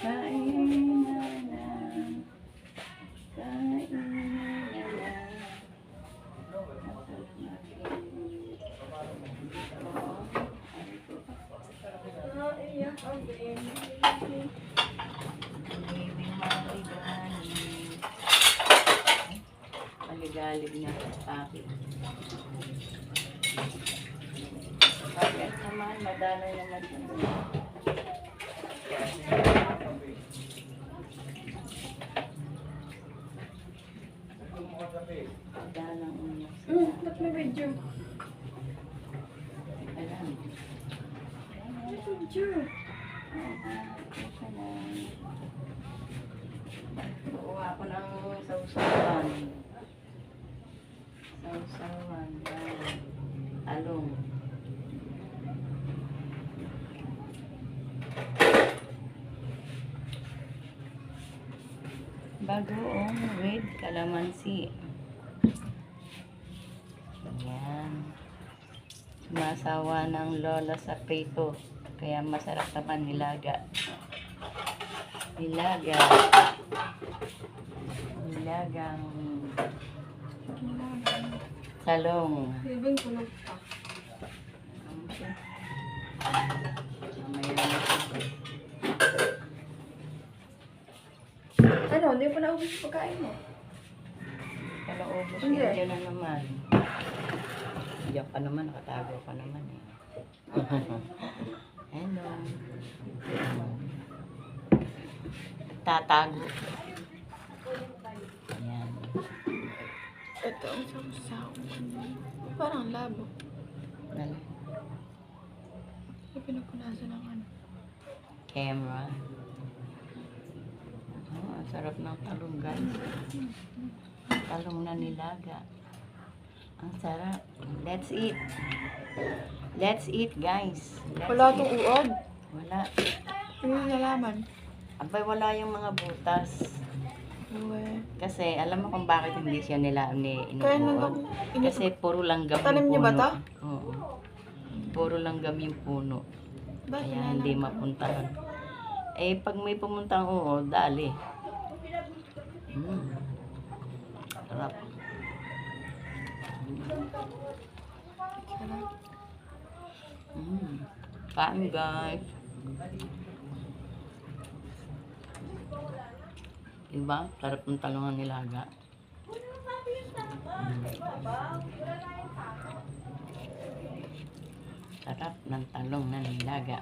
Kain na lang. Kain na lang. Maligalig na sa akin. Bakit naman? Madalay naman ito. Madalang unas. Ba't may video? Alam. May video. Kuha ko ng sausawan. Sausawan. Along. Bagoong with calamansi. Ayan. Sumasawa ng lola sa prito. Kaya masarap naman nilaga. Nilaga. Nilagang talong. Ibang tulog pa. Mamaya na ito. Ano, hindi pa naubos yung pagkain mo. Kala ubos Hindi. yun dyan na naman. Diyan ka naman, nakatago ka naman eh. Hello. Tatago. Ayan. Ito ang sausaw. Parang labo. Dali. May pinupunasan ng ano. Camera. Oh, ang sarap ng talong guys. Talong na nilaga. Ang sarap. Let's eat. Let's eat guys. Let's Wala eat. itong uod. Wala. Hindi na nalaman. Abay, wala yung mga butas. Uwe. Kasi, alam mo kung bakit hindi siya nila Kaya inuuod? Kasi puro langgam Tanim yung niyo puno. ba to? Oo. Puro langgam yung puno. Bakit Kaya hindi mapuntahan. Eh, pag may pumuntang uod, dali. Sarap. Kain guys. Diba? Sarap ng talungan nilaga. Sarap ng talong na nilaga.